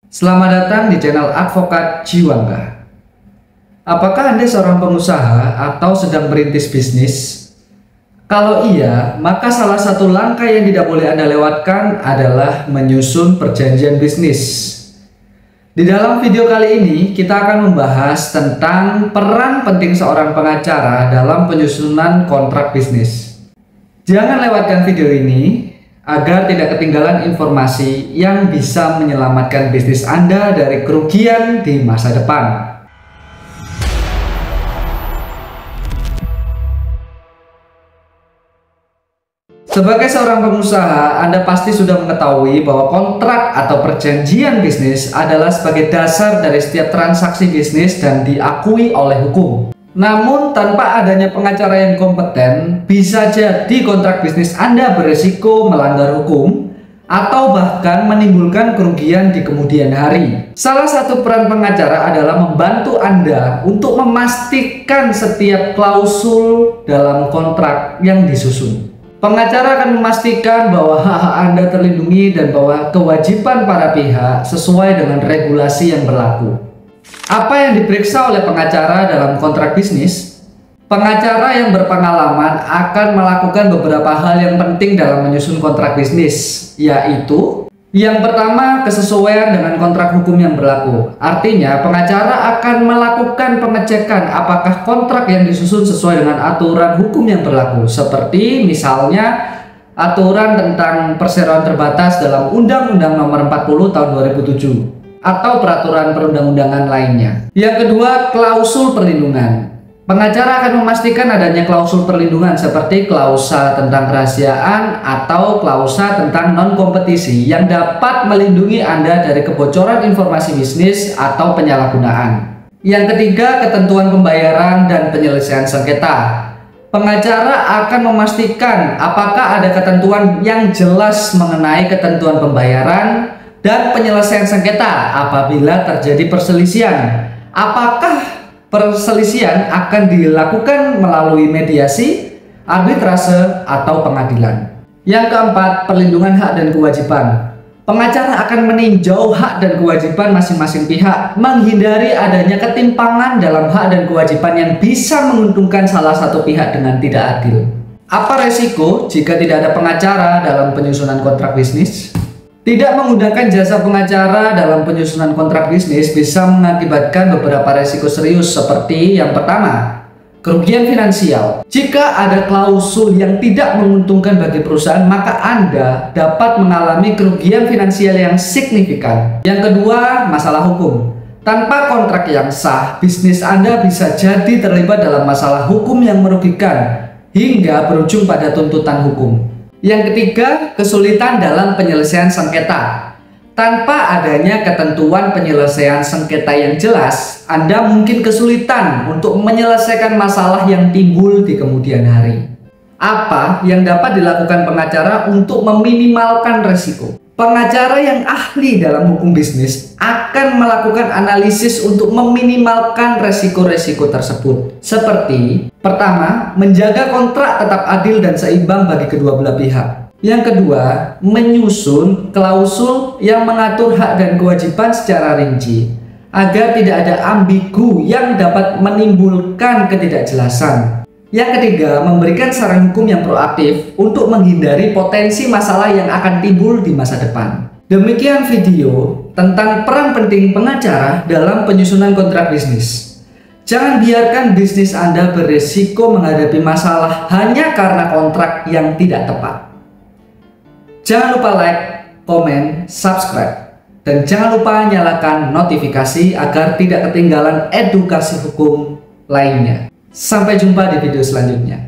Selamat datang di channel Advokat Jiwangga. Apakah Anda seorang pengusaha atau sedang merintis bisnis? Kalau iya, maka salah satu langkah yang tidak boleh Anda lewatkan adalah menyusun perjanjian bisnis. Di dalam video kali ini, kita akan membahas tentang peran penting seorang pengacara dalam penyusunan kontrak bisnis. Jangan lewatkan video ini agar tidak ketinggalan informasi yang bisa menyelamatkan bisnis Anda dari kerugian di masa depan. Sebagai seorang pengusaha, Anda pasti sudah mengetahui bahwa kontrak atau perjanjian bisnis adalah sebagai dasar dari setiap transaksi bisnis dan diakui oleh hukum. Namun, tanpa adanya pengacara yang kompeten, bisa jadi kontrak bisnis Anda beresiko melanggar hukum atau bahkan menimbulkan kerugian di kemudian hari. Salah satu peran pengacara adalah membantu Anda untuk memastikan setiap klausul dalam kontrak yang disusun. Pengacara akan memastikan bahwa hak-hak Anda terlindungi dan bahwa kewajiban para pihak sesuai dengan regulasi yang berlaku. Apa yang diperiksa oleh pengacara dalam kontrak bisnis? Pengacara yang berpengalaman akan melakukan beberapa hal yang penting dalam menyusun kontrak bisnis, yaitu yang pertama, kesesuaian dengan kontrak hukum yang berlaku. Artinya, pengacara akan melakukan pengecekan apakah kontrak yang disusun sesuai dengan aturan hukum yang berlaku, seperti misalnya aturan tentang perseroan terbatas dalam Undang-Undang Nomor 40 Tahun 2007 atau peraturan perundang-undangan lainnya. Yang kedua, klausul perlindungan. Pengacara akan memastikan adanya klausul perlindungan seperti klausa tentang kerahasiaan atau klausa tentang non-kompetisi yang dapat melindungi Anda dari kebocoran informasi bisnis atau penyalahgunaan. Yang ketiga, ketentuan pembayaran dan penyelesaian sengketa. Pengacara akan memastikan apakah ada ketentuan yang jelas mengenai ketentuan pembayaran dan penyelesaian sengketa apabila terjadi perselisihan. Apakah perselisihan akan dilakukan melalui mediasi, arbitrase, atau pengadilan? Yang keempat, perlindungan hak dan kewajiban. Pengacara akan meninjau hak dan kewajiban masing-masing pihak, menghindari adanya ketimpangan dalam hak dan kewajiban yang bisa menguntungkan salah satu pihak dengan tidak adil. Apa resiko jika tidak ada pengacara dalam penyusunan kontrak bisnis? Tidak menggunakan jasa pengacara dalam penyusunan kontrak bisnis bisa mengakibatkan beberapa resiko serius seperti yang pertama, kerugian finansial. Jika ada klausul yang tidak menguntungkan bagi perusahaan, maka Anda dapat mengalami kerugian finansial yang signifikan. Yang kedua, masalah hukum. Tanpa kontrak yang sah, bisnis Anda bisa jadi terlibat dalam masalah hukum yang merugikan hingga berujung pada tuntutan hukum. Yang ketiga, kesulitan dalam penyelesaian sengketa. Tanpa adanya ketentuan penyelesaian sengketa yang jelas, Anda mungkin kesulitan untuk menyelesaikan masalah yang timbul di kemudian hari. Apa yang dapat dilakukan pengacara untuk meminimalkan resiko? Pengacara yang ahli dalam hukum bisnis akan melakukan analisis untuk meminimalkan resiko-resiko tersebut. Seperti, pertama, menjaga kontrak tetap adil dan seimbang bagi kedua belah pihak. Yang kedua, menyusun klausul yang mengatur hak dan kewajiban secara rinci, agar tidak ada ambigu yang dapat menimbulkan ketidakjelasan. Yang ketiga, memberikan saran hukum yang proaktif untuk menghindari potensi masalah yang akan timbul di masa depan. Demikian video tentang peran penting pengacara dalam penyusunan kontrak bisnis. Jangan biarkan bisnis Anda berisiko menghadapi masalah hanya karena kontrak yang tidak tepat. Jangan lupa like, komen, subscribe, dan jangan lupa nyalakan notifikasi agar tidak ketinggalan edukasi hukum lainnya. Sampai jumpa di video selanjutnya.